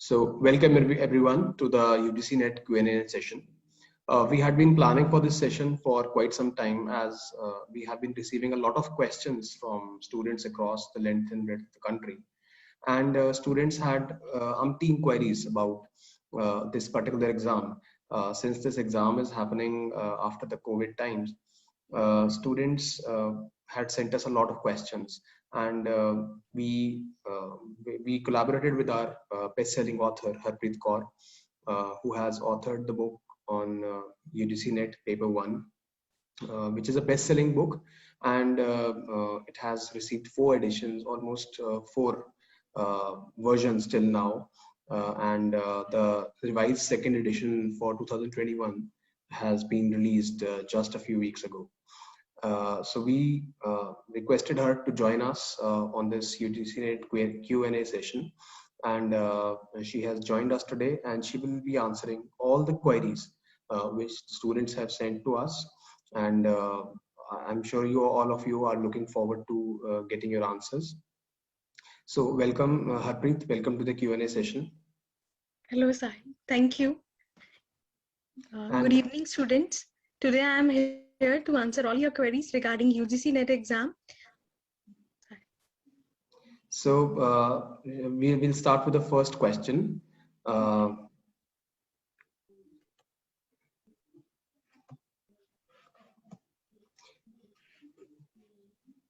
So welcome everyone to the UGC Net Q&A session. We had been planning for this session for quite some time as we have been receiving a lot of questions from students across the length and breadth of the country. And students had umpteen queries about this particular exam. Since this exam is happening after the COVID times, students had sent us a lot of questions, and we collaborated with our best-selling author Harpreet Kaur, who has authored the book on UGC Net Paper 1, which is a best-selling book, and it has received 4 editions, almost 4 versions till now, and the revised second edition for 2021 has been released just a few weeks ago. So we requested her to join us on this UGC Net Q&A session, and she has joined us today, and she will be answering all the queries which students have sent to us, and I'm sure all of you are looking forward to getting your answers. So welcome, Harpreet, welcome to the Q&A session. Hello, Sai. Thank you. Good evening, students. Today I am here to answer all your queries regarding UGC Net exam. So we will start with the first question.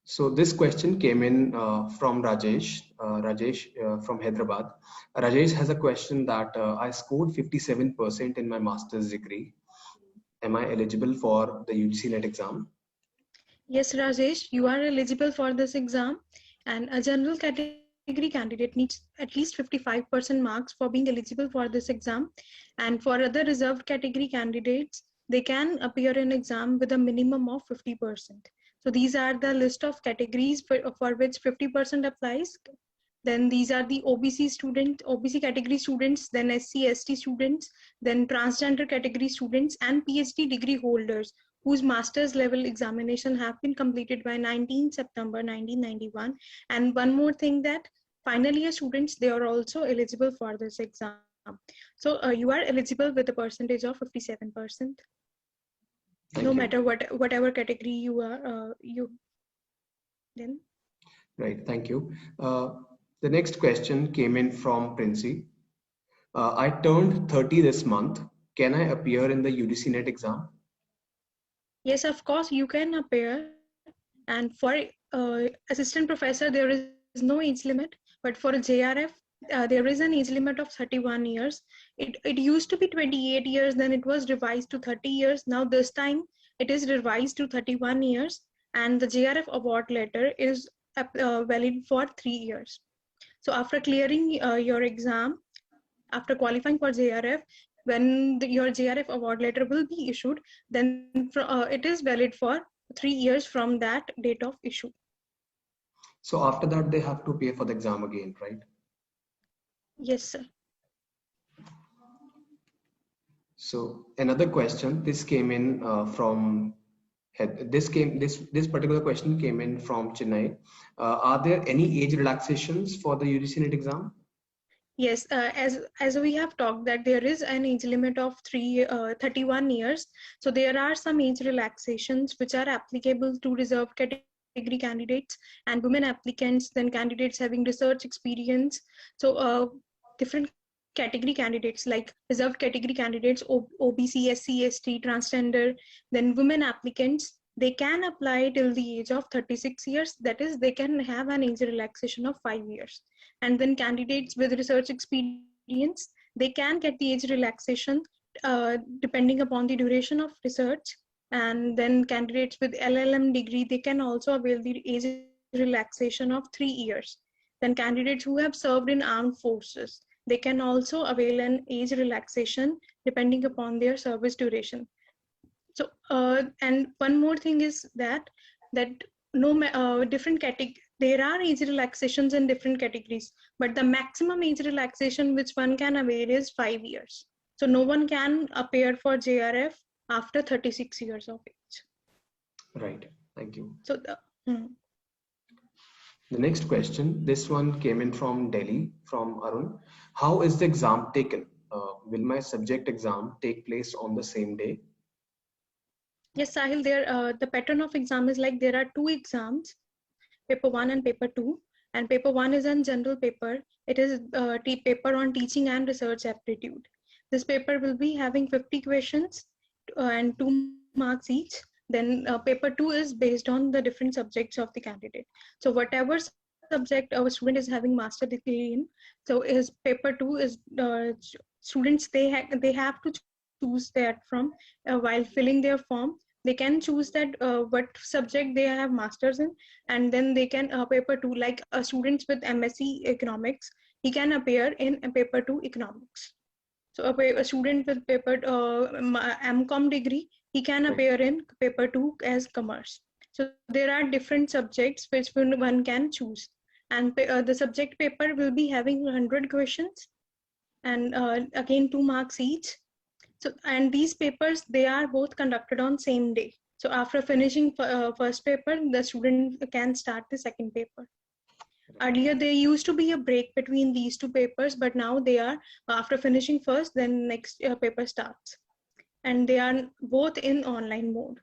So this question came in from Rajesh. Rajesh from Hyderabad. Rajesh has a question that I scored 57% in my master's degree. Am I eligible for the UGC Net exam? Yes, Rajesh, you are eligible for this exam, and a general category candidate needs at least 55% marks for being eligible for this exam. And for other reserved category candidates, they can appear in exam with a minimum of 50%. So these are the list of categories for which 50% applies. Then these are the OBC category students, then SC, ST students, then transgender category students, and PhD degree holders whose master's level examination have been completed by 19 September 1991. And one more thing, that final year students, they are also eligible for this exam. So you are eligible with a percentage of 57%. No matter whatever category you are, then. Right, thank you. The next question came in from Princey. I turned 30 this month. Can I appear in the UGC Net exam? Yes, of course, you can appear. And for assistant professor, there is no age limit. But for JRF, there is an age limit of 31 years. It used to be 28 years, then it was revised to 30 years. Now this time it is revised to 31 years. And the JRF award letter is valid for 3 years. So after clearing your exam, after qualifying for JRF, when your JRF award letter will be issued, then it is valid for 3 years from that date of issue. So after that, they have to pay for the exam again, right? Yes, sir. So another question, this came in from this particular question came in from Chennai. Are there any age relaxations for the UGC Net exam? Yes, as we have talked that there is an age limit of 31 years. So there are some age relaxations which are applicable to reserved category candidates and women applicants, then candidates having research experience. So different category candidates like reserved category candidates, OBC, SC, ST, transgender, then women applicants, they can apply till the age of 36 years. That is, they can have an age relaxation of 5 years. And then candidates with research experience, they can get the age relaxation depending upon the duration of research. And then candidates with LLM degree, they can also avail the age relaxation of 3 years. Then candidates who have served in armed forces, they can also avail an age relaxation depending upon their service duration. So and one more thing is that different category, there are age relaxations in different categories, but the maximum age relaxation which one can avail is 5 years. So no one can appear for JRF after 36 years of age. Right, thank you. So the next question, this one came in from Delhi, from Arun. How is the exam taken? Will my subject exam take place on the same day? Yes, Sahil, the pattern of exam is like there are two exams, paper 1 and paper 2. And paper 1 is a general paper. It is paper on teaching and research aptitude. This paper will be having 50 questions and 2 marks each. Then paper 2 is based on the different subjects of the candidate. So whatever subject our student is having master degree in, so his paper 2 is students, they have to choose that from while filling their form. They can choose that what subject they have masters in, and then they can paper 2, like students with MSc economics, he can appear in a paper 2 economics. So a student with paper MCom degree, he can appear in paper 2 as commerce. So there are different subjects which one can choose, and the subject paper will be having 100 questions, and again 2 marks each. So, and these papers, they are both conducted on same day. So after finishing first paper, the student can start the second paper. Earlier, there used to be a break between these two papers, but now they are, after finishing first, then next paper starts. And they are both in online mode.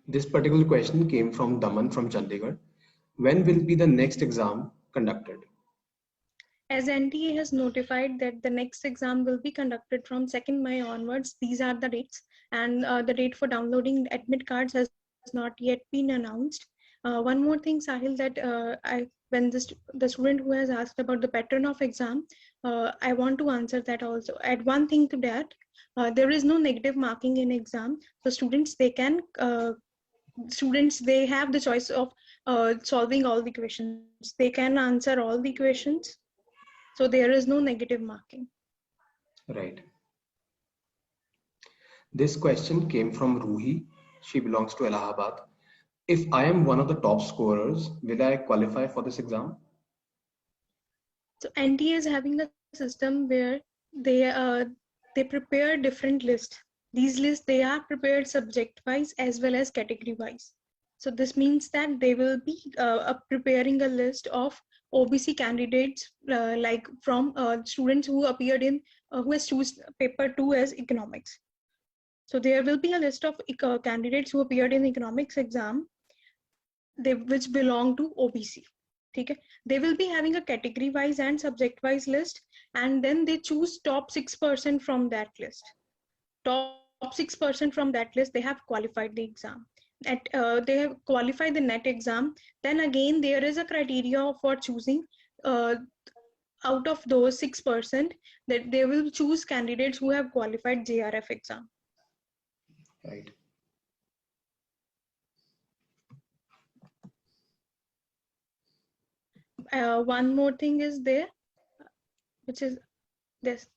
This particular question came from Daman from Chandigarh. When will be the next exam conducted? As NTA has notified that the next exam will be conducted from 2nd May onwards, these are the dates, and the date for downloading admit cards has not yet been announced. One more thing, Sahil, that when the student who has asked about the pattern of exam, I want to answer that also. Add one thing to that, there is no negative marking in exam. So students, they have the choice of solving all the questions. They can answer all the questions. So there is no negative marking. Right. This question came from Ruhi. She belongs to Allahabad. If I am one of the top scorers, will I qualify for this exam? So NTA is having a system where they prepare different lists. These lists, they are prepared subject wise as well as category wise. So this means that they will be preparing a list of OBC candidates, like from students who appeared in who has choose paper 2 as economics. So there will be a list of candidates who appeared in economics exam, which belong to OBC. Okay. They will be having a category wise and subject wise list, and then they choose top 6% from that list. Top 6% from that list, they have qualified the exam. They have qualified the NET exam. Then again, there is a criteria for choosing out of those 6%, that they will choose candidates who have qualified JRF exam. Right. One more thing is there, which is this.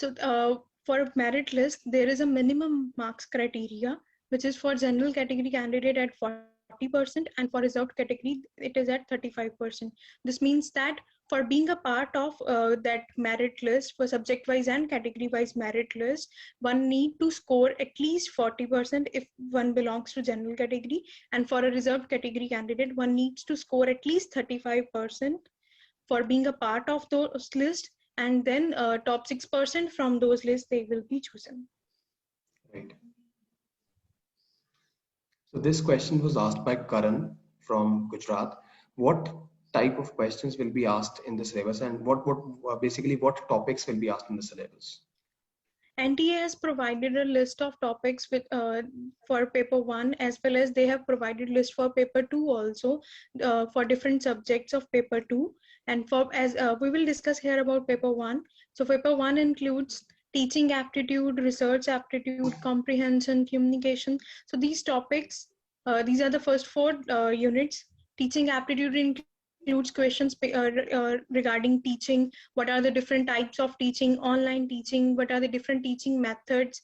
So for merit list, there is a minimum marks criteria, which is for general category candidate at 40%, and for reserved category, it is at 35%. This means that for being a part of that merit list, for subject wise and category wise merit list, one need to score at least 40% if one belongs to general category, and for a reserved category candidate, one needs to score at least 35% for being a part of those list, and then top 6% from those lists, they will be chosen. Right. So this question was asked by Karan from Gujarat. What type of questions will be asked in the syllabus, and basically what topics will be asked in the syllabus? NTA has provided a list of topics with for paper 1, as well as they have provided list for paper 2 also, for different subjects of paper 2. And for as we will discuss here about paper 1. So paper 1 includes teaching aptitude, research aptitude, comprehension, communication. So these topics, these are the first 4 units. Teaching aptitude includes questions regarding teaching. What are the different types of teaching? Online teaching. What are the different teaching methods?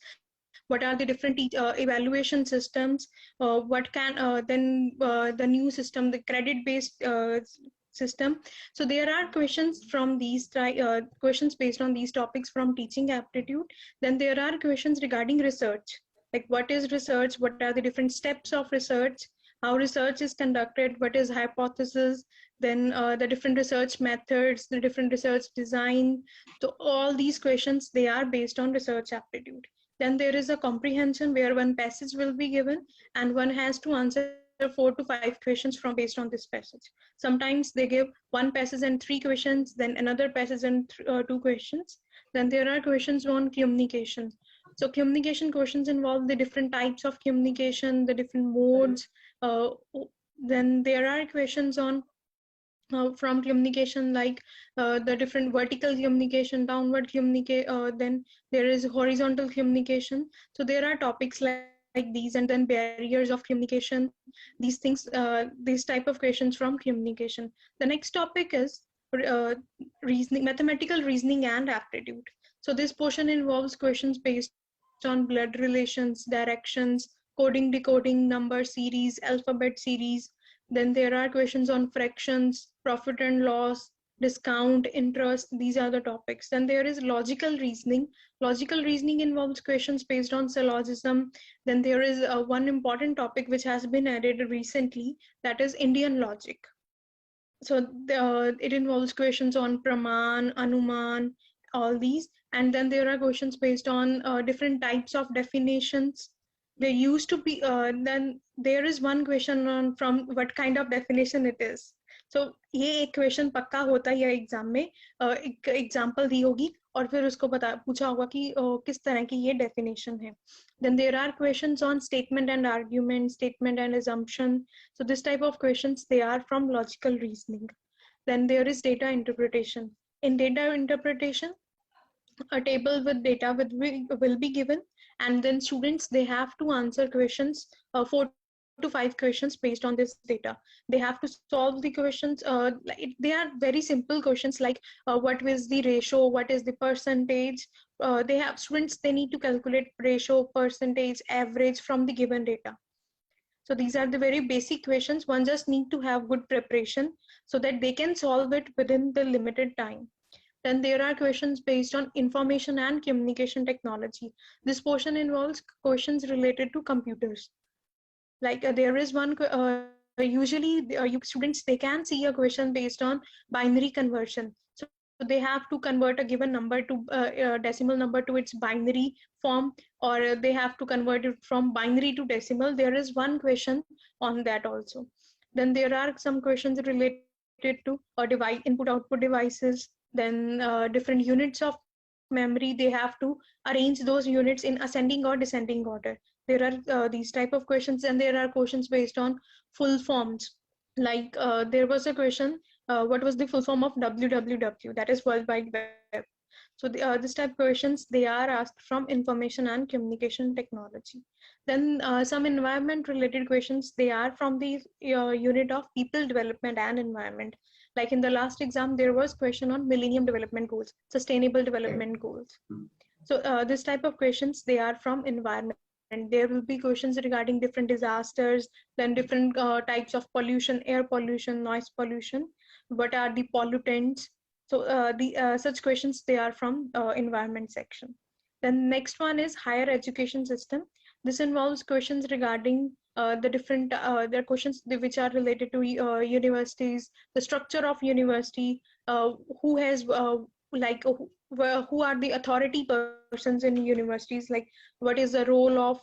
What are the different evaluation systems? What can then the new system, the credit-based system. So there are questions from these questions based on these topics from teaching aptitude. Then there are questions regarding research, like what is research? What are the different steps of research? How research is conducted? What is hypothesis? then the different research methods, the different research design. So all these questions, they are based on research aptitude. Then there is a comprehension where one passage will be given and one has to answer 4 to 5 questions from based on this passage. Sometimes they give one passage and 3 questions, then another passage and 2 questions. Then there are questions on communication. So communication questions involve the different types of communication, the different modes. Then there are questions on from communication, like the different vertical communication, downward communicate, then there is horizontal communication. So there are topics like these, and then barriers of communication, these things, these type of questions from communication. The next topic is uh, reasoning, mathematical reasoning and aptitude. So this portion involves questions based on blood relations, directions, coding, decoding, number series, alphabet series. Then there are questions on fractions, profit and loss, discount, interest. These are the topics. Then there is logical reasoning. Logical reasoning involves questions based on syllogism. Then there is one important topic which has been added recently, that is Indian logic. So it involves questions on Praman, Anuman, all these. And then there are questions based on different types of definitions. There used to be, then there is one question on from what kind of definition it is. So ये एक question पक्का होता है exam में, एक example दी होगी और फिर उसको पूछा होगा कि किस तरह की ये डेफिनेशन है. Then there are questions on statement and argument, statement and assumption. So this type of questions, they are from logical reasoning. Then there is data interpretation. In data interpretation, a table with data will be given, and then students, they have to answer questions, 4 to 5 questions based on this data. They have to solve the questions. They are very simple questions, like what is the ratio, what is the percentage. They have students, they need to calculate ratio, percentage, average from the given data. So these are the very basic questions. One just need to have good preparation so that they can solve it within the limited time. Then there are questions based on information and communication technology. This portion involves questions related to computers. Like there is one, usually students, they can see a question based on binary conversion. So they have to convert a given number to decimal number to its binary form, or they have to convert it from binary to decimal. There is one question on that also. Then there are some questions related to device, input output devices. Then different units of memory, they have to arrange those units in ascending or descending order. There are these type of questions, and there are questions based on full forms. Like there was a question, what was the full form of WWW, that is World Wide Web. So this type of questions, they are asked from information and communication technology. Then some environment related questions, they are from the unit of people development and environment. Like in the last exam, there was question on Millennium Development Goals, Sustainable Development Goals. So this type of questions, they are from environment. And there will be questions regarding different disasters, then different types of pollution, air pollution, noise pollution. What are the pollutants? So such questions, they are from environment section. Then next one is higher education system. This involves questions regarding the different, there are questions which are related to universities, the structure of university, who has who are the authority persons in universities, like what is the role of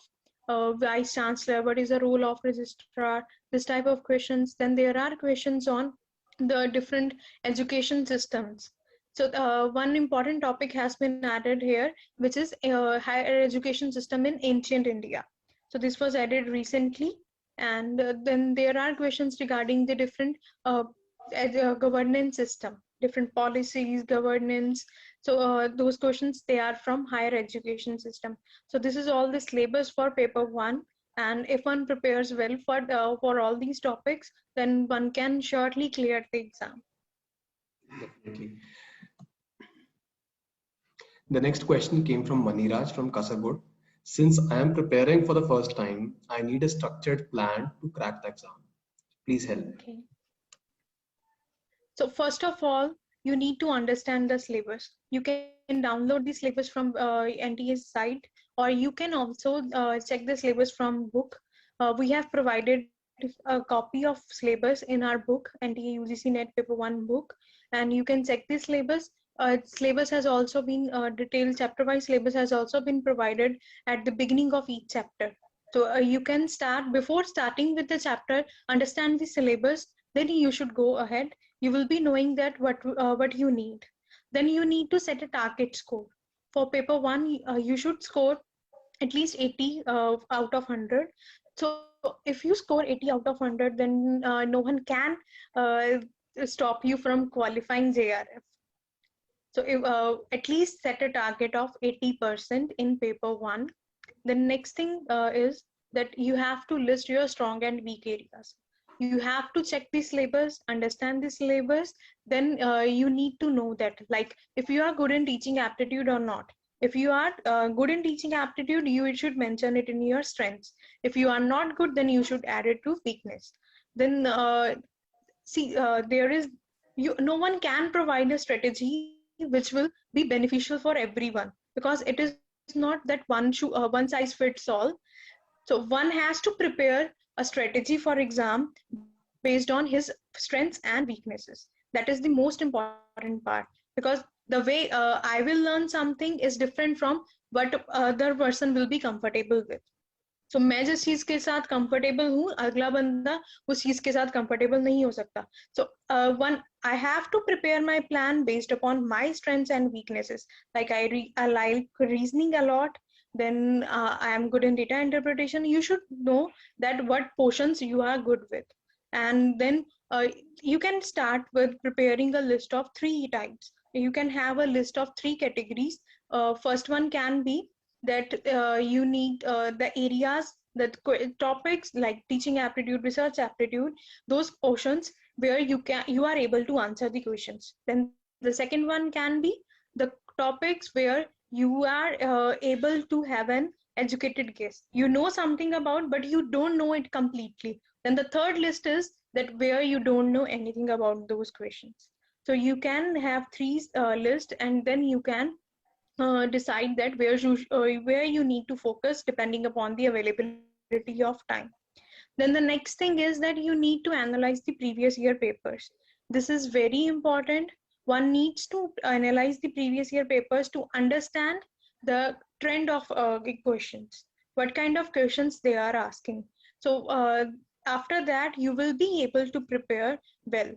vice chancellor, what is the role of registrar, this type of questions. Then there are questions on the different education systems. So one important topic has been added here, which is higher education system in ancient India. So this was added recently. And then there are questions regarding the different governance system, different policies, governance. So those questions, they are from higher education system. So this is all the syllabus for paper 1. And if one prepares well for all these topics, then one can surely clear the exam. Definitely. The next question came from Maniraj from Kasargod. Since I am preparing for the first time, I need a structured plan to crack the exam. Please help. Okay. So first of all, you need to understand the syllabus. You can download the syllabus from NTA's site, or you can also check the syllabus from book. We have provided a copy of syllabus in our book, NTA UGC NET paper 1 book, and you can check this syllabus. Syllabus has also been detailed, chapter wise syllabus has also been provided at the beginning of each chapter. So you can start, before starting with the chapter, understand the syllabus, then you should go ahead. You will be knowing that what you need. Then you need to set a target score. For paper 1, you should score at least 80 out of 100. So if you score 80 out of 100, then no one can uh, stop you from qualifying JRF. So if, at least set a target of 80% in paper 1. The next thing is that you have to list your strong and weak areas. You have to check the syllabus, understand the syllabus, then you need to know that, like, if you are good in teaching aptitude or not. If you are good in teaching aptitude, you should mention it in your strengths. If you are not good, then you should add it to weakness. Then there is, no one can provide a strategy which will be beneficial for everyone, because it is not that one size fits all. So one has to prepare a strategy for exam based on his strengths and weaknesses. That is the most important part, because the way I will learn something is different from what other person will be comfortable with. So मैं जिस चीज के साथ comfortable हूँ, अगला बंदा उस चीज के साथ कंफर्टेबल नहीं हो सकता. So one, I have to prepare my plan based upon my strengths and weaknesses. Like I like reasoning a lot, then I am good in data interpretation. You should know that what portions you are good with, and then you can start with preparing a list of 3 types. You can have a list of 3 categories. First one can be that you need the areas, that topics like teaching aptitude, research aptitude, those portions where you are able to answer the questions. Then the second one can be the topics where you are able to have an educated guess, you know something about but you don't know it completely. Then the third list is that where you don't know anything about those questions. So you can have 3 lists, and then you can decide that where you need to focus depending upon the availability of time. Then the next thing is that you need to analyze the previous year papers. This is very important. One needs to analyze the previous year papers to understand the trend of questions, what kind of questions they are asking. So after that you will be able to prepare well.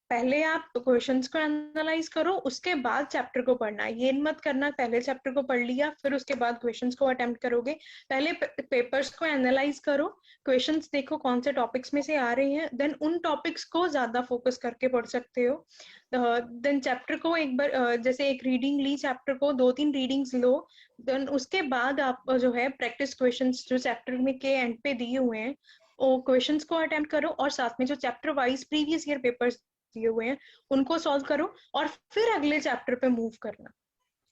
पहले आप questions को analyse करो, उसके बाद chapter को पढ़ना है. ये मत करना पहले चैप्टर को पढ़ लिया फिर उसके बाद क्वेश्चंस को अटेम्प्ट करोगे. पहले पेपर्स को एनालाइज करो, क्वेश्चंस देखो कौन से टॉपिक्स में से आ रहे हैं, देन उन टॉपिक्स को ज्यादा फोकस करके पढ़ सकते हो. देन चैप्टर को एक बार जैसे एक रीडिंग ली, चैप्टर को 2-3 रीडिंग्स लो, देन उसके बाद आप जो है प्रैक्टिस क्वेश्चंस जो चैप्टर में के एंड पे दिए हुए हैं वो क्वेश्चंस को अटेम्प्ट करो, और साथ में जो chapter wise previous year papers दिए हुए हैं उनको सॉल्व करो, और फिर अगले चैप्टर पे मूव करना.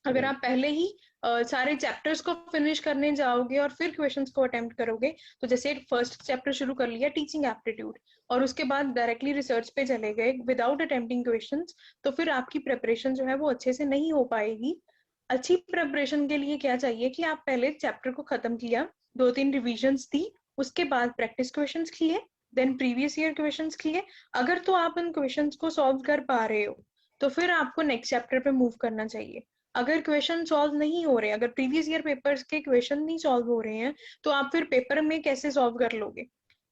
अगर आप पहले ही सारे चैप्टर्स को फिनिश करने जाओगे और फिर क्वेश्चंस को अटेम्प्ट करोगे, तो जैसे फर्स्ट चैप्टर शुरू कर लिया टीचिंग एप्टीट्यूड और उसके बाद डायरेक्टली रिसर्च पे चले गए विदाउट अटेम्प्टिंग क्वेश्चंस, तो फिर आपकी प्रिपरेशन जो है वो अच्छे से नहीं हो पाएगी. अच्छी प्रिपरेशन के लिए क्या चाहिए कि आप पहले चैप्टर को खत्म किया, 2-3 रिविजन्स दी, उसके बाद प्रैक्टिस क्वेश्चंस किए, देन प्रीवियस ईयर क्वेश्चंस किए. अगर तो आप इन क्वेश्चंस को सॉल्व कर पा रहे हो तो फिर आपको नेक्स्ट चैप्टर पे मूव करना चाहिए. अगर क्वेश्चन सॉल्व नहीं हो रहे, अगर प्रीवियस ईयर पेपर्स के क्वेश्चन नहीं सॉल्व हो रहे हैं, तो आप फिर पेपर में कैसे सॉल्व कर लोगे.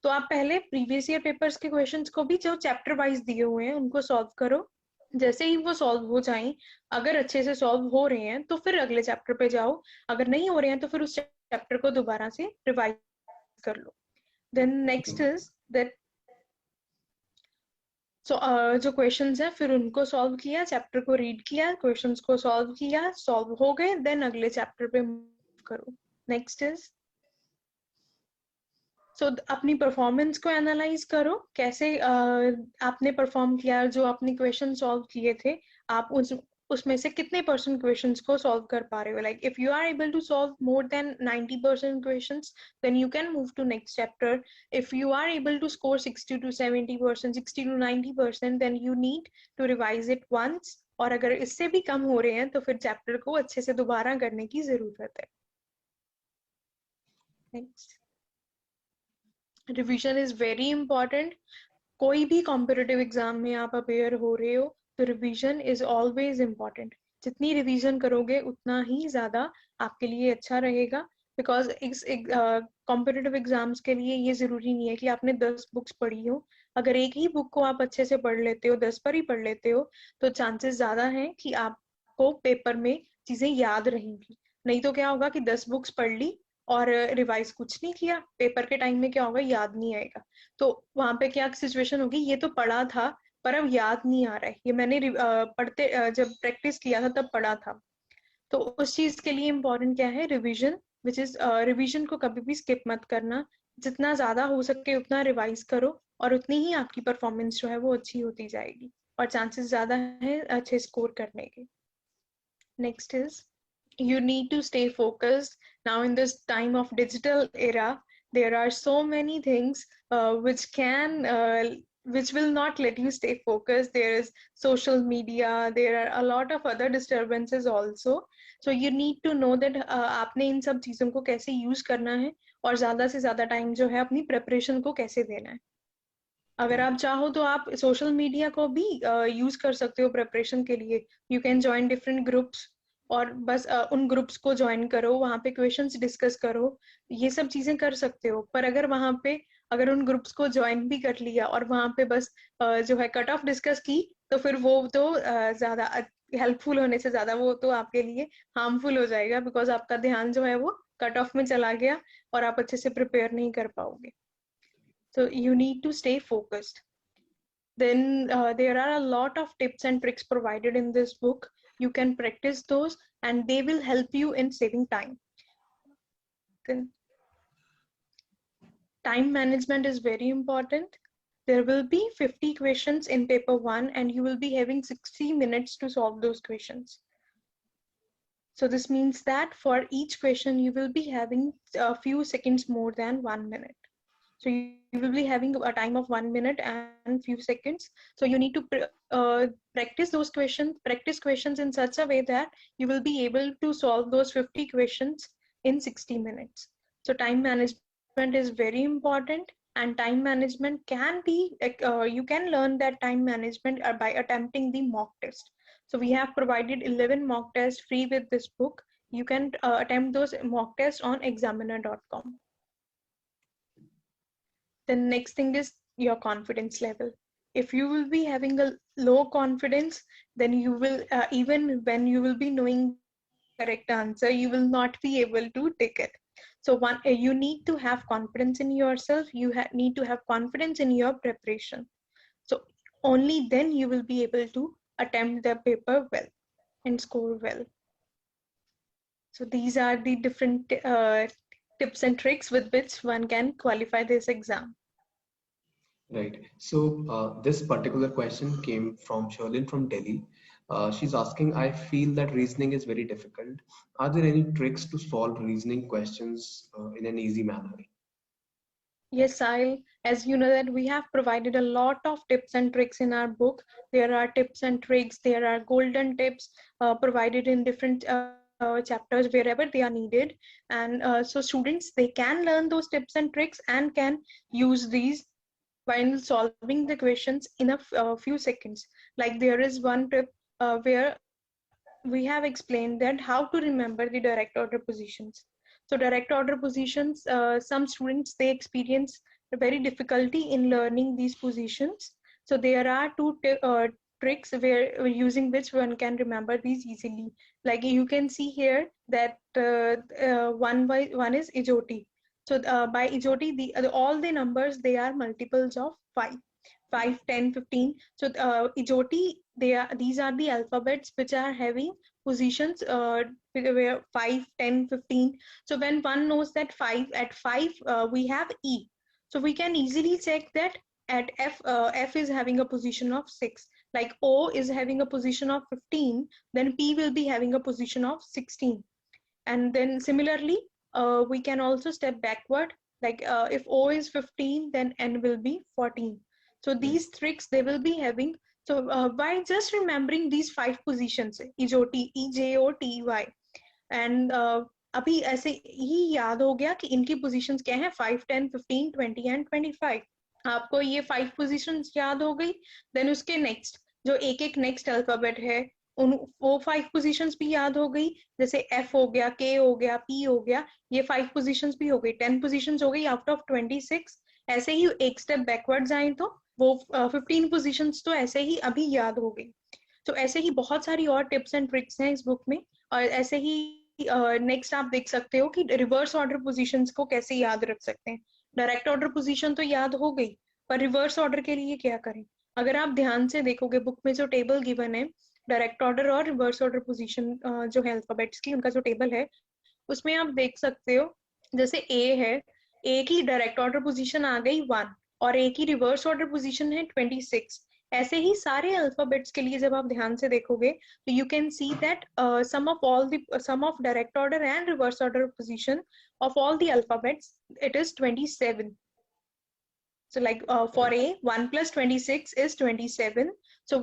तो आप पहले प्रीवियस ईयर पेपर्स के क्वेश्चंस को भी जो चैप्टर वाइज दिए हुए हैं उनको सॉल्व करो. जैसे ही वो सॉल्व हो जाएं, अगर अच्छे से सॉल्व हो रहे हैं तो फिर अगले चैप्टर पे जाओ, अगर नहीं हो रहे हैं तो फिर उस चैप्टर को दोबारा से रिवाइज कर लो. देन नेक्स्ट इज दैट जो क्वेश्चंस है फिर उनको सॉल्व किया, चैप्टर को रीड किया, क्वेश्चंस को सॉल्व किया, सॉल्व हो गए, देन अगले चैप्टर पे मूव करो. नेक्स्ट इज अपनी परफॉर्मेंस को एनालाइज करो, कैसे आपने परफॉर्म किया, जो आपने क्वेश्चन सॉल्व किए थे आप उसमें से कितने % क्वेश्चंस को सॉल्व कर पा रहे हो. Like if you are able to solve more than 90% questions, then you can move to next chapter. If you are able to score 60 to 70%, 60 to 90%, then you need to revise it once. और अगर इससे भी कम हो रहे हैं तो फिर chapter को अच्छे से दोबारा करने की जरूरत है. Next. Revision is very important. कोई भी कॉम्पिटिटिव एग्जाम में आप अपेयर हो रहे हो तो रिवीजन इज ऑलवेज इम्पॉर्टेंट. जितनी रिवीजन करोगे उतना ही ज्यादा आपके लिए अच्छा रहेगा. बिकॉज कॉम्पिटिटिव एग्जाम्स के लिए ये जरूरी नहीं है कि आपने 10 बुक्स पढ़ी हो. अगर एक ही बुक को आप अच्छे से पढ़ लेते हो, 10 पर ही पढ़ लेते हो, तो चांसेस ज्यादा हैं कि आपको पेपर में चीजें याद रहेंगी. नहीं तो क्या होगा कि 10 बुक्स पढ़ ली और रिवाइज कुछ नहीं किया, पेपर के टाइम में क्या होगा, याद नहीं आएगा. तो वहां पे क्या सिचुएशन होगी, ये तो पढ़ा था पर अब याद नहीं आ रहा है, ये मैंने जब प्रैक्टिस किया था तब पढ़ा था. तो उस चीज के लिए इम्पोर्टेंट क्या है, रिवीजन. विच इज रिवीजन को कभी भी स्किप मत करना. जितना ज्यादा हो सके उतना रिवाइज करो और उतनी ही आपकी परफॉर्मेंस जो है वो अच्छी होती जाएगी और चांसेस ज्यादा है अच्छे स्कोर करने के. Next is you need to stay focused. Now in this time of digital era, there are so many things which will not let you stay focused. There is social media, there are a lot of other disturbances also. So you need to know that आपने इन सब चीजों को कैसे use करना है और ज्यादा से ज्यादा टाइम जो है अपनी प्रेपरेशन को कैसे देना है. अगर आप चाहो तो आप सोशल मीडिया को भी यूज कर सकते हो प्रिपरेशन के लिए. You can join different groups और बस उन ग्रुप्स को ज्वाइन करो, वहां पे क्वेश्चंस डिस्कस करो, ये सब चीजें कर सकते हो. पर अगर उन ग्रुप्स को ज्वाइन भी कर लिया और वहां पे बस जो है कट ऑफ डिस्कस की, तो फिर वो तो ज्यादा हेल्पफुल होने से ज्यादा वो तो आपके लिए हार्मफुल हो जाएगा. बिकॉज आपका ध्यान जो है वो कट ऑफ में चला गया और आप अच्छे से प्रिपेयर नहीं कर पाओगे. So you need to stay focused. Then there are a lot of tips and tricks provided in this book. You can practice those and they will help you in saving time. Then time management is very important. There will be 50 questions in paper 1 and you will be having 60 minutes to solve those questions. So this means that for each question you will be having a few seconds more than 1 minute. So you will be having a time of 1 minute and few seconds. So you need to practice questions in such a way that you will be able to solve those 50 questions in 60 minutes. So time management is very important, and time management can be you can learn that time management by attempting the mock test. So we have provided 11 mock tests free with this book. You can attempt those mock tests on examiner.com. The next thing is your confidence level. If you will be having a low confidence, then you will even when you will be knowing the correct answer, you will not be able to take it. So you need to have confidence in yourself. You need to have confidence in your preparation. So only then you will be able to attempt the paper well and score well. So these are the different tips and tricks with which one can qualify this exam. Right. So this particular question came from Sherlyn from Delhi. She's asking, I feel that reasoning is very difficult. Are there any tricks to solve reasoning questions in an easy manner? Yes, Sahil, as you know that we have provided a lot of tips and tricks in our book. There are tips and tricks, there are golden tips provided in different chapters wherever they are needed. And so students, they can learn those tips and tricks and can use these while solving the questions in a few seconds. Like there is one tip where we have explained that how to remember the direct order positions. So direct order positions, some students, they experience a very difficulty in learning these positions. So there are two tricks where using which one can remember these easily. Like you can see here that one is Ijoti. So by Ijoti, all the numbers, they are multiples of 5. 5, 10, 15. So Ijoti, these are the alphabets which are having positions where 5, 10, 15. So when one knows that at 5 we have E. So we can easily check that at F is having a position of 6. Like O is having a position of 15, then P will be having a position of 16. And then similarly, we can also step backward. Like if O is 15, then N will be 14. So these tricks, they will be having. So by just remembering these 5 positions, EJOTY, and अभी ऐसे ही याद हो गया कि इनकी positions क्या हैं, 5, 10, 15, 20 and 25। आपको ये 5 पोजीशंस याद हो गई। देन उसके नेक्स्ट जो एक एक नेक्स्ट अल्फाबेट है उन वो 5 पोजीशंस भी याद हो गई। जैसे एफ हो गया, के हो गया, पी हो गया, ये 5 पोजीशंस भी हो गई, 10 पोजीशंस हो गई आउट ऑफ 26। ऐसे ही एक स्टेप बैकवर्ड आए तो वो 15 पोजीशंस तो ऐसे ही अभी याद हो गई। तो ऐसे ही बहुत सारी और टिप्स एंड ट्रिक्स हैं इस बुक में। और ऐसे ही नेक्स्ट आप देख सकते हो कि रिवर्स ऑर्डर पोजीशंस को कैसे याद रख सकते हैं। डायरेक्ट ऑर्डर पोजीशन तो याद हो गई, पर रिवर्स ऑर्डर के लिए क्या करें। अगर आप ध्यान से देखोगे बुक में जो टेबल गिवन है डायरेक्ट ऑर्डर और रिवर्स ऑर्डर पोजीशन जो है अल्फाबेट्स की, उनका जो टेबल है उसमें आप देख सकते हो जैसे ए है, ए की डायरेक्ट ऑर्डर पोजीशन आ गई 1 और ए की रिवर्स ऑर्डर पोजीशन है 26। ऐसे ही सारे अल्फाबेट्स के लिए जब आप ध्यान से देखोगे तो you can see that some of direct order and reverse order position of all the alphabets it is 27. So like for A 1 plus 26 is 27. So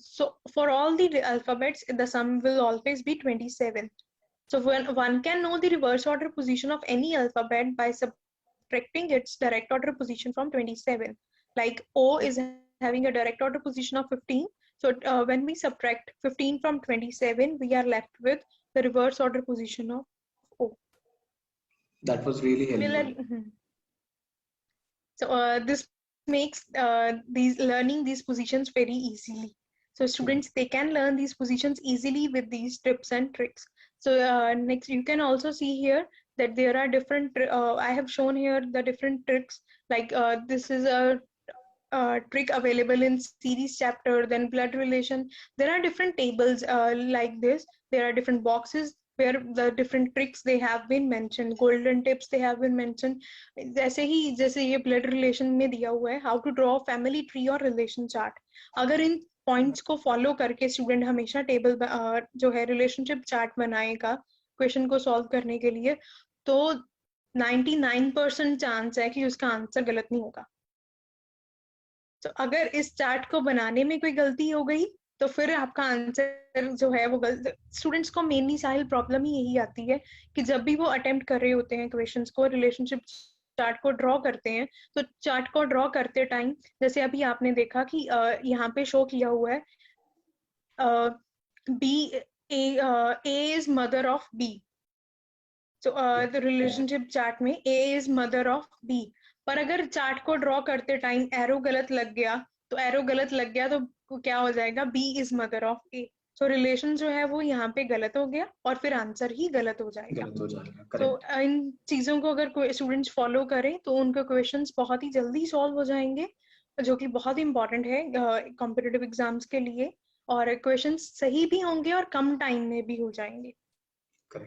so for all the alphabets the sum will always be 27. So when one can know the reverse order position of any alphabet by subtracting its direct order position from 27. Like O is having a direct order position of 15. So when we subtract 15 from 27, we are left with the reverse order position of O. That was really helpful. So this makes these learning these positions very easily. So students, they can learn these positions easily with these tips and tricks. So next you can also see here that there are different, I have shown here the different tricks. Like this is a trick available in series chapter, then blood relation. There are different tables like this. There are different boxes where the different tricks they have been mentioned, golden tips they have been mentioned. जैसे ही जैसे ये blood relation में दिया हुआ है how to draw family tree और relation chart. अगर इन points को फॉलो करके स्टूडेंट हमेशा टेबल जो है रिलेशनशिप चार्ट बनाएगा क्वेश्चन को सॉल्व करने के लिए, तो 99% चांस है कि उसका आंसर गलत नहीं होगा। तो अगर इस चार्ट को बनाने में कोई गलती हो गई तो फिर आपका आंसर जो है वो गलत। स्टूडेंट्स को मेनली साहिल प्रॉब्लम ही यही आती है कि जब भी वो अटेम्प्ट कर रहे होते हैं क्वेश्चंस को, रिलेशनशिप चार्ट को ड्रॉ करते हैं, तो चार्ट को ड्रॉ करते टाइम जैसे अभी आपने देखा कि यहाँ पे शो किया हुआ है A is mother of B. So the relationship chart में A is mother of B. पर अगर चार्ट को ड्रॉ करते टाइम एरो गलत लग गया तो एरो गलत लग गया तो क्या हो जाएगा, B is mother of A. So relation जो है वो यहाँ पे गलत हो गया और फिर आंसर ही गलत हो जाएगा। तो इन चीजों को अगर स्टूडेंट्स फॉलो करें तो उनके क्वेश्चंस बहुत ही जल्दी सॉल्व हो जाएंगे, जो कि बहुत इंपॉर्टेंट है कॉम्पिटिटिव एग्जाम्स के लिए। और क्वेश्चंस सही भी होंगे और कम टाइम में भी हो जाएंगे।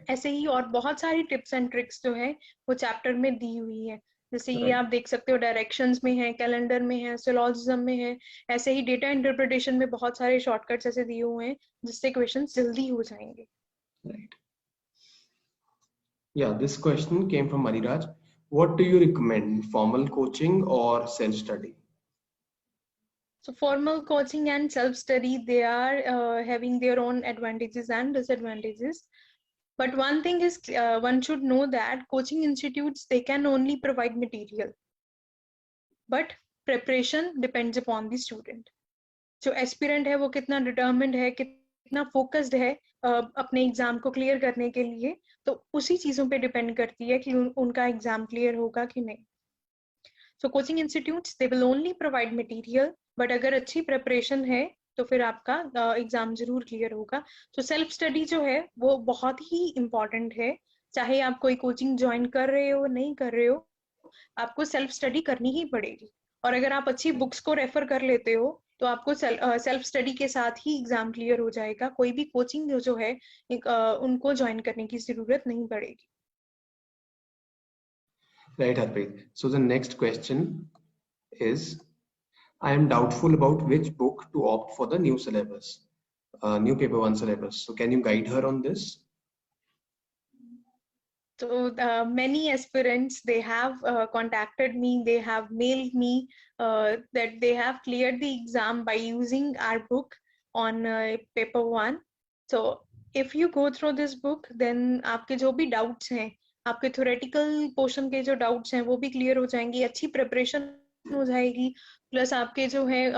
ऐसे ही और बहुत सारी टिप्स एंड ट्रिक्स जो है वो चैप्टर में दी हुई है। जैसे ये आप देख सकते हो डायरेक्शंस में है, कैलेंडर में है, सिलोजिज्म में है। ऐसे ही डेटा इंटरप्रिटेशन में बहुत सारे शॉर्टकट्स ऐसे दिए हुए हैं जिससे क्वेश्चंस जल्दी हो जाएंगे। Right. Yeah, this question came from Mariraj. What do you recommend, formal coaching or self-study? So formal coaching and self-study, they are having their own advantages and disadvantages. But one thing is, one should know that coaching institutes, they can only provide material, but preparation depends upon the student. जो aspirant है वो कितना determined है, कितना focused है अपने exam को clear करने के लिए, तो उसी चीजों पे डिपेंड करती है कि उनका एग्जाम क्लियर होगा कि नहीं। So coaching institutes they will only provide material, but अगर अच्छी प्रिपरेशन है तो फिर आपका एग्जाम जरूर क्लियर होगा। तो सेल्फ स्टडी जो है वो बहुत ही इम्पोर्टेंट है। चाहे आप कोई कोचिंग ज्वाइन कर रहे हो नहीं कर रहे हो, आपको सेल्फ स्टडी करनी ही पड़ेगी। और अगर आप अच्छी बुक्स को रेफर कर लेते हो तो आपको सेल्फ स्टडी के साथ ही एग्जाम क्लियर हो जाएगा। कोई भी कोचिंग जो है उनको ज्वाइन करने की जरूरत नहीं पड़ेगी। Right, Harpreet. So the next question is, I am doubtful about which book to opt for the new syllabus, new paper 1 syllabus. So can you guide her on this? So many aspirants, they have contacted me, they have mailed me that they have cleared the exam by using our book on paper 1. So if you go through this book, then आपके जो भी doubts हैं, आपके theoretical portion के जो doubts हैं वो भी clear हो जाएंगी, अच्छी preparation हो जाएगी, प्लस आपके जो है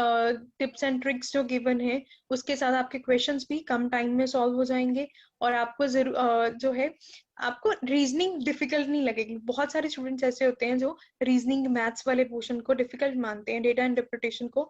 टिप्स एंड ट्रिक्स जो गिवन है उसके साथ आपके क्वेश्चंस भी कम टाइम में सॉल्व हो जाएंगे, और आपको जो है आपको रीजनिंग डिफिकल्ट नहीं लगेगी। बहुत सारे स्टूडेंट्स ऐसे होते हैं जो रीजनिंग मैथ्स वाले पोर्शन को डिफिकल्ट मानते हैं, डेटा इंटरप्रिटेशन को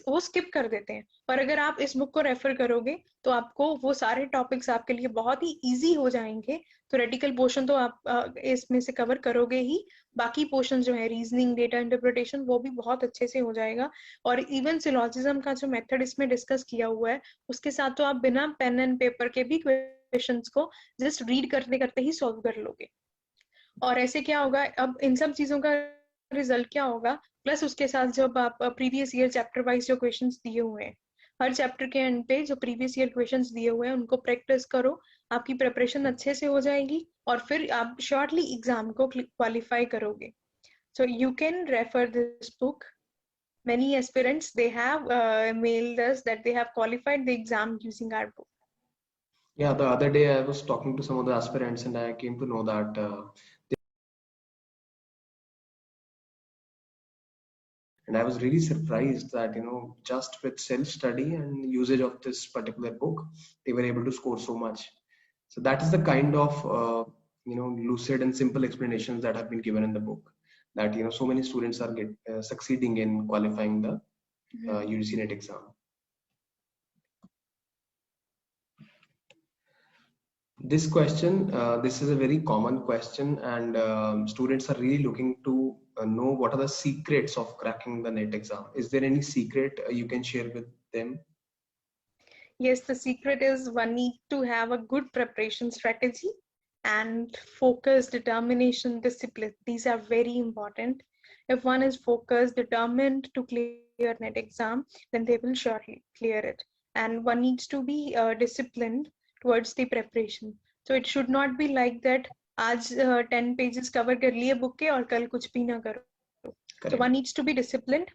वो स्किप कर देते हैं, पर अगर आप इस बुक को रेफर करोगे तो आपको वो सारे टॉपिक्स आपके लिए बहुत ही इजी हो जाएंगे। थ्योरेटिकल पोर्शन तो आप इसमें से कवर करोगे ही, बाकी पोर्शन जो है रीजनिंग, डेटा इंटरप्रिटेशन, वो भी बहुत अच्छे से हो जाएगा। और इवन सिलोजिज्म का जो मेथड इसमें डिस्कस किया हुआ है उसके साथ तो आप बिना पेन एंड पेपर के भी क्वेश्चंस को जस्ट रीड करते करते ही सॉल्व कर लोगे। और ऐसे क्या होगा, अब इन सब चीजों का रिजल्ट क्या होगा, प्लस उसके साथ जब आप प्रीवियस ईयर चैप्टर वाइज जो क्वेश्चंस दिए हुए हैं, हर चैप्टर के एंड पे जो प्रीवियस ईयर क्वेश्चंस दिए हुए हैं उनको प्रैक्टिस करो, आपकी प्रिपरेशन अच्छे से हो जाएगी और फिर आप शॉर्टली एग्जाम को क्वालिफाई करोगे। So you can refer this book. Many aspirants, they have mailed us that they have qualified the exam using our book. Yeah, the other day I was talking to some of the aspirants and I came to know that and I was really surprised that, just with self-study and usage of this particular book, they were able to score so much. So that is the kind of, lucid and simple explanations that have been given in the book, that, so many students are succeeding in qualifying the UGC NET exam. This question, this is a very common question, and students are really looking to know what are the secrets of cracking the NET exam. Is there any secret you can share with them? Yes, the secret is one need to have a good preparation strategy and focus, determination, discipline. These are very important. If one is focused, determined to clear NET exam, then they will surely clear it. And one needs to be disciplined towards the preparation. So it should not be like that आज 10 pages cover कर लिए book के और कल कुछ भी ना करो. So one needs to be disciplined.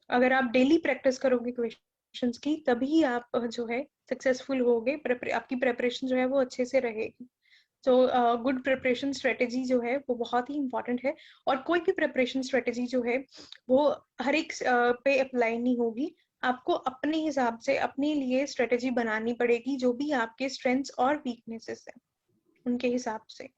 अगर आप daily practice करोगे questions की तभी आप जो है successful होगे, आपकी preparation जो है वो अच्छे से रहेगी. तो गुड प्रिपरेशन स्ट्रेटेजी जो है वो बहुत ही इंपॉर्टेंट है, और कोई भी प्रिपरेशन स्ट्रेटेजी जो है वो हर एक पे अप्लाई नहीं होगी, आपको अपने हिसाब से अपने लिए स्ट्रेटेजी बनानी पड़ेगी, जो भी आपके स्ट्रेंथ्स और वीकनेसेस है उनके हिसाब से.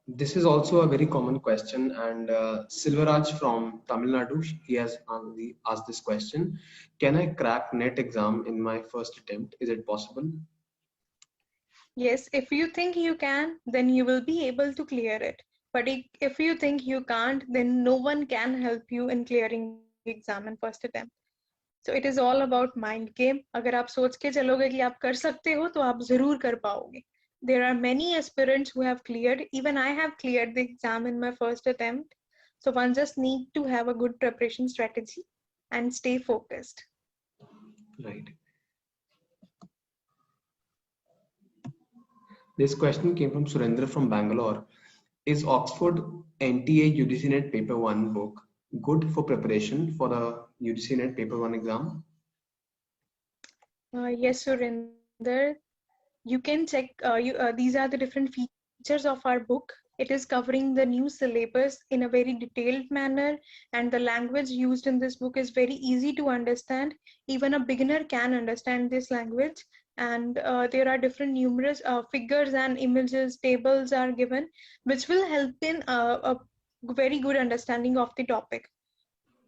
This is also a very common question, and Silvaraj from Tamil Nadu, he has asked this question: can I crack NET exam in my first attempt? Is it possible? Yes, if you think you can, then you will be able to clear it. But if you think you can't, then no one can help you in clearing the exam in first attempt. So it is all about mind game. अगर आप सोच के चलोगे कि आप कर सकते हो तो आप जरूर कर पाओगे. There are many aspirants who have cleared. Even I have cleared the exam in my first attempt. So one just need to have a good preparation strategy and stay focused. Right. This question came from Surendra from Bangalore. Is Oxford NTA UGC NET Paper 1 book good for preparation for the UGC NET Paper 1 exam? Yes, Surinder. You can check, these are the different features of our book. It is covering the new syllabus in a very detailed manner, and the language used in this book is very easy to understand. Even a beginner can understand this language, and there are different numerous figures and images, tables are given, which will help in a very good understanding of the topic.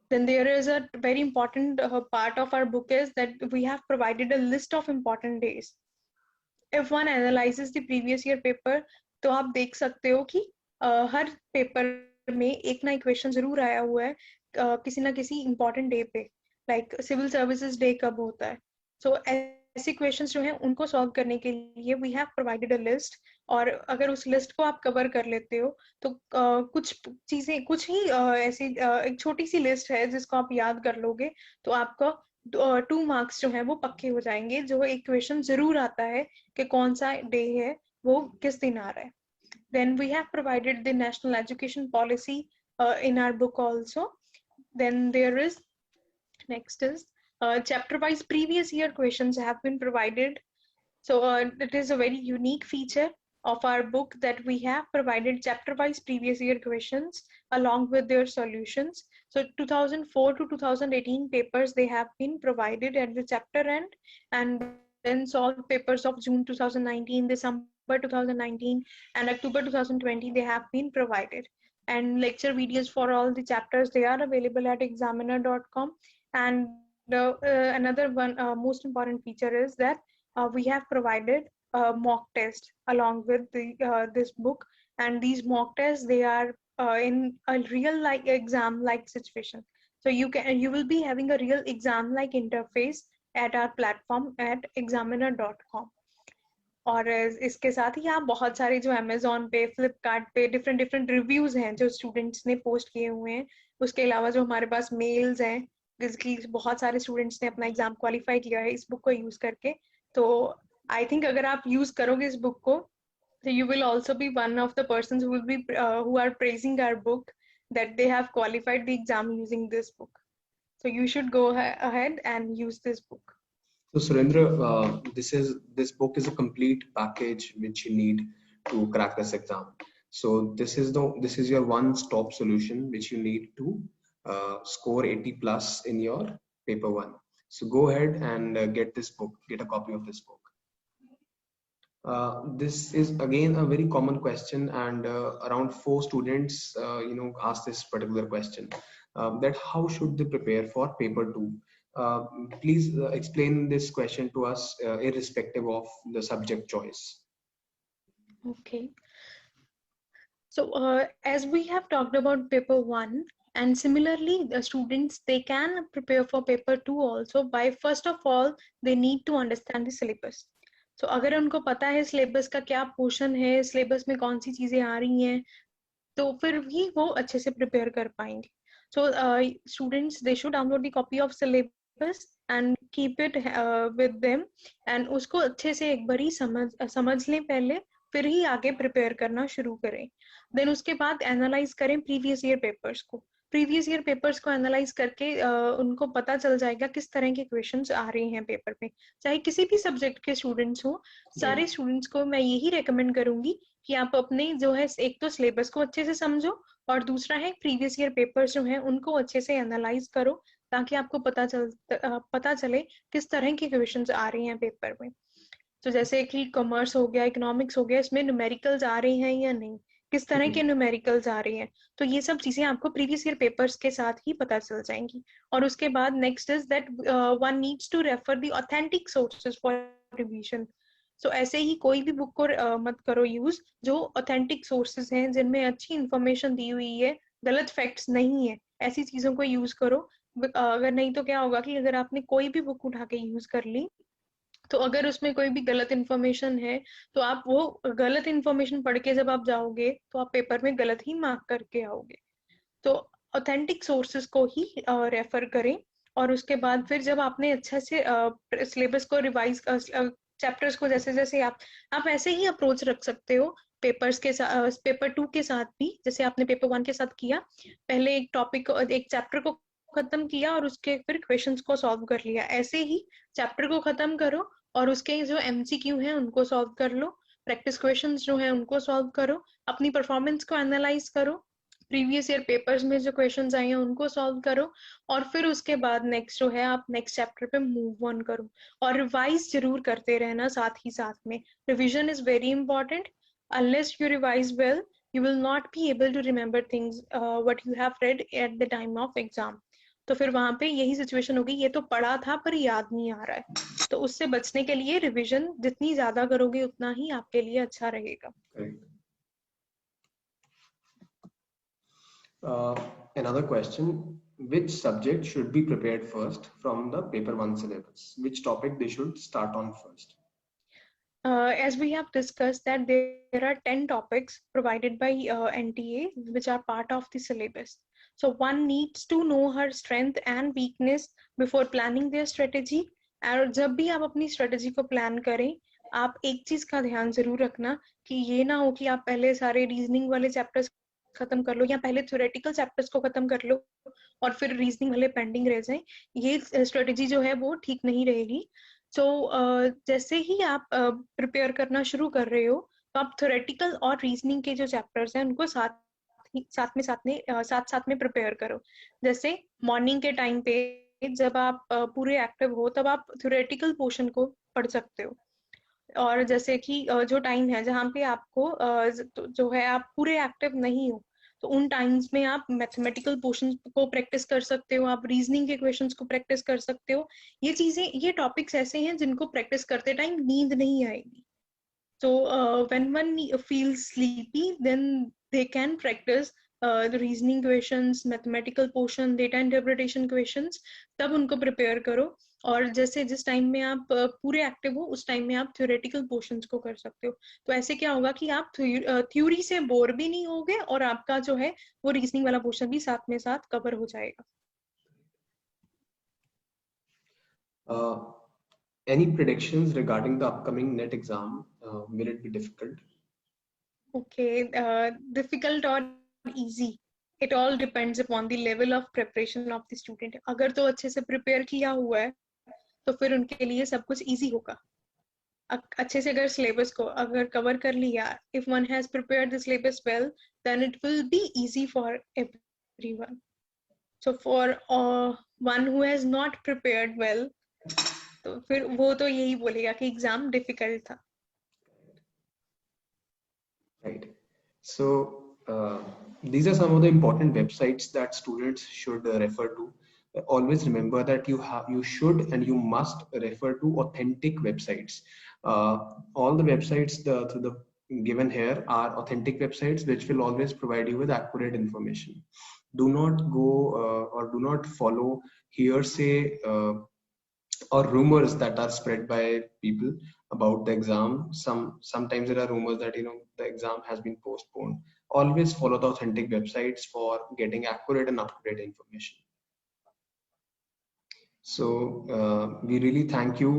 Then there is a very important part of our book is that we have provided a list of important days. If one analyzes the previous year paper, तो आप देख सकते हो कि हर paper में एक ना एक क्वेश्चन जरूर आया हुआ है किसी ना किसी इंपॉर्टेंट डे पे, लाइक सिविल सर्विसेज डे कब होता है. सो ऐसे क्वेश्चंस जो हैं उनको सॉल्व करने के लिए we have provided a list, और अगर उस लिस्ट को आप कवर कर लेते हो तो कुछ चीजें, कुछ ही ऐसी एक छोटी सी लिस्ट है जिसको आप याद कर लोगे तो आपका 2 मार्क्स जो है वो पक्के हो जाएंगे. जो एक क्वेश्चन जरूर आता है कि कौन सा डे है वो किस दिन आ रहा है. Then we have provided the national education policy in our book also. Then there is Next is chapter wise previous year questions have been provided. So it is a very unique feature of our book that we have provided chapter wise previous year questions along with their solutions. So 2004 to 2018 papers they have been provided at the chapter end, and then solved papers of June 2019, December 2019 and October 2020 they have been provided. And lecture videos for all the chapters they are available at examiner.com. And another one most important feature is that we have provided a mock test along with this book, and these mock tests they are in a real like exam like situation. So you will be having a real exam like interface at our platform at examiner.com. और इसके साथ ही आप बहुत सारे जो Amazon पे फ्लिपकार्ट पे different different reviews हैं जो स्टूडेंट्स ने पोस्ट किए हुए हैं, उसके अलावा जो हमारे पास मेल्स हैं जिसकी बहुत सारे स्टूडेंट्स ने अपना एग्जाम क्वालिफाई किया है इस बुक को यूज करके. तो आई थिंक अगर आप यूज करोगे इस बुक को so you will also be one of the persons who will be who are praising our book that they have qualified the exam using this book. So you should go ahead and use this book. So Surendra, this book is a complete package which you need to crack this exam. So this is your one-stop solution which you need to score 80 plus in your paper 1. So go ahead and get this book, get a copy of this book. This is again a very common question, and around 4 students asked this particular question, that how should they prepare for paper 2. Please explain this question to us irrespective of the subject choice. Okay, so as we have talked about paper 1, and similarly the students they can prepare for paper 2 also by first of all they need to understand the syllabus. So अगर उनको पता है syllabus का क्या portion है, syllabus में कौन सी चीजें आ रही हैं, तो फिर भी वो अच्छे से प्रिपेयर कर पाएंगे. So students they should download the copy of syllabus and keep it with them, and उसको अच्छे से एक बारी समझ लें पहले, फिर ही आगे प्रिपेयर करना शुरू करें. देन उसके बाद एनालाइज करें प्रीवियस ईयर पेपर्स को. प्रीवियस ईयर पेपर्स को एनालाइज करके उनको पता चल जाएगा किस तरह के क्वेश्चंस आ रहे हैं पेपर में, चाहे किसी भी सब्जेक्ट के स्टूडेंट्स हो. सारे स्टूडेंट्स को मैं यही रेकमेंड करूंगी कि आप अपने जो है एक तो सिलेबस को अच्छे से समझो, और दूसरा है प्रीवियस ईयर पेपर्स जो हैं उनको अच्छे से एनालाइज करो, ताकि आपको पता चले किस तरह के क्वेश्चंस आ रहे हैं पेपर में. तो जैसे कि कॉमर्स हो गया, इकोनॉमिक्स हो गया, इसमें न्यूमेरिकल्स आ रहे हैं या नहीं, किस तरह के न्यूमेरिकल्स आ रहे हैं, तो ये सब चीजें आपको प्रीवियस ईयर पेपर्स के साथ ही पता चल जाएंगी. और उसके बाद next is that one needs to refer the authentic sources for revision. So ऐसे ही कोई भी बुक को मत करो यूज जो ऑथेंटिक सोर्सेज हैं, जिनमें अच्छी इंफॉर्मेशन दी हुई है, गलत फैक्ट्स नहीं है, ऐसी चीजों को यूज करो. अगर नहीं तो क्या होगा कि अगर आपने कोई भी बुक उठा के यूज कर ली, तो अगर उसमें कोई भी गलत इन्फॉर्मेशन है तो आप वो गलत इन्फॉर्मेशन पढ़ के जब आप जाओगे तो आप पेपर में गलत ही मार्क करके आओगे. तो ऑथेंटिक सोर्सेज को ही रेफर करें. और उसके बाद फिर जब आपने अच्छा से सिलेबस को रिवाइज, चैप्टर्स को जैसे जैसे आप ऐसे ही अप्रोच रख सकते हो पेपर्स के साथ, पेपर 2 के साथ भी, जैसे आपने पेपर 1 के साथ किया. पहले एक टॉपिक एक चैप्टर को खत्म किया और उसके फिर क्वेश्चंस को सॉल्व कर लिया. ऐसे ही चैप्टर को खत्म करो और उसके जो एमसीक्यू हैं उनको सॉल्व कर लो, प्रैक्टिस क्वेश्चंस जो हैं उनको सॉल्व करो, अपनी परफॉर्मेंस को एनालाइज करो, प्रीवियस ईयर पेपर्स में जो क्वेश्चंस आए हैं उनको सॉल्व करो, और फिर उसके बाद नेक्स्ट जो है आप नेक्स्ट चैप्टर पे मूव ऑन करो. और रिवाइज जरूर करते रहना साथ ही साथ में. Revision is very important. Unless you revise well you will not be able to remember things what you have read at the time of exam. तो फिर वहां पे यही सिचुएशन होगी, ये तो पढ़ा था पर याद नहीं आ रहा है. तो उससे बचने के लिए रिवीजन जितनी ज्यादा करोगे उतना ही आपके लिए अच्छा रहेगा. Another question, which subject should be prepared first from the paper 1 syllabus? Which topic they should start on first? As we have discussed that there are 10 topics provided by NTA which are part of the syllabus. So one needs to know her strength and weakness before planning their strategy. और जब भी आप अपनी strategy को plan करें, आप एक चीज का ध्यान जरूर रखना कि ये ना हो कि आप पहले सारे रीजनिंग वाले चैप्टर्स खत्म कर लो, या पहले थ्योरेटिकल चैप्टर्स को खत्म कर लो और फिर रीजनिंग वाले पेंडिंग रह जाए, ये स्ट्रेटेजी जो है वो ठीक नहीं रहेगी। सो जैसे ही आप प्रिपेयर करना शुरू कर रहे हो, तो आप थ्योरेटिकल और रीजनिंग के जो चैप्टर्स हैं उनको साथ साथ में प्रिपेयर करो। जैसे मॉर्निंग के टाइम पे जब आप पूरे एक्टिव हो, तब आप थ्योरेटिकल पोर्शन को पढ़ सकते हो। और जैसे कि जो टाइम है जहाँ पे आपको जो है आप पूरे एक्टिव नहीं हो, तो उन टाइम्स में आप मैथमेटिकल पोर्शन को प्रैक्टिस कर सकते हो, आप रीजनिंग के क्वेश्चंस को प्रैक्टिस कर सकते हो। ये चीजें, ये टॉपिक्स ऐसे हैं जिनको प्रैक्टिस करते टाइम नींद नहीं आएगी। So when one feels sleepy, then they can practice the reasoning questions, mathematical portion, data interpretation questions. तब उनको prepare करो। और जैसे जिस टाइम में आप पूरे एक्टिव हो, उस टाइम में आप theoretical portions को कर सकते हो। तो ऐसे क्या होगा कि आप थ्योरी से बोर भी नहीं होगे और आपका जो है वो रीजनिंग वाला पोर्शन भी साथ में साथ कवर हो जाएगा। Any predictions regarding the upcoming NET exam? Will it be difficult? Okay, difficult or easy, it all depends upon the level of preparation of the student. अगर तो अच्छे से prepare किया हुआ है तो फिर उनके लिए सब कुछ easy होगा। अच्छे से अगर syllabus को अगर cover कर लिया, if one has prepared the syllabus well, then it will be easy for everyone. So for one who has not prepared well, तो फिर वो तो यही बोलेगा कि exam difficult था। Right. So these are some of the important websites that students should refer to. Always remember that you should and you must refer to authentic websites. All the websites given here are authentic websites which will always provide you with accurate information. Do not go or do not follow hearsay or rumors that are spread by people about the exam. Sometimes there are rumors that the exam has been postponed. Always follow the authentic websites for getting accurate and up-to-date information. So we really thank you,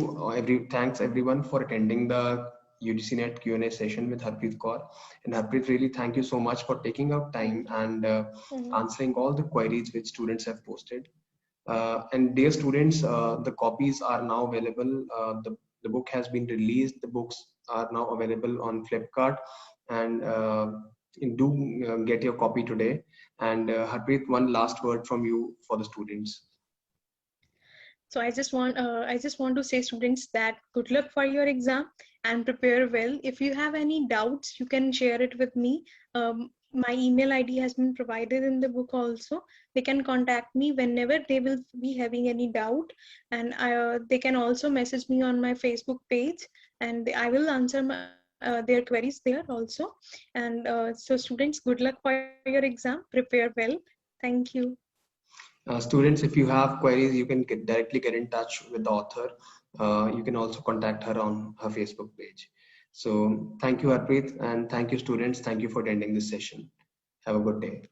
thanks everyone for attending the UGC NET Q&A session with Harpreet Kaur. And Harpreet, really thank you so much for taking out time and answering all the queries which students have posted. And dear students, the copies are now available. The book has been released. The books are now available on Flipkart, and do get your copy today. And Harpreet, one last word from you for the students. So I just want to say, students, that good luck for your exam and prepare well. If you have any doubts, you can share it with me. My email ID has been provided in the book also. They can contact me whenever they will be having any doubt, and they can also message me on my Facebook page, and I will answer their queries there also. And so students, good luck for your exam. Prepare well. Thank you. Students, if you have queries, you can directly get in touch with the author. You can also contact her on her Facebook page. So thank you, Harpreet, and thank you, students. Thank you for attending this session. Have a good day.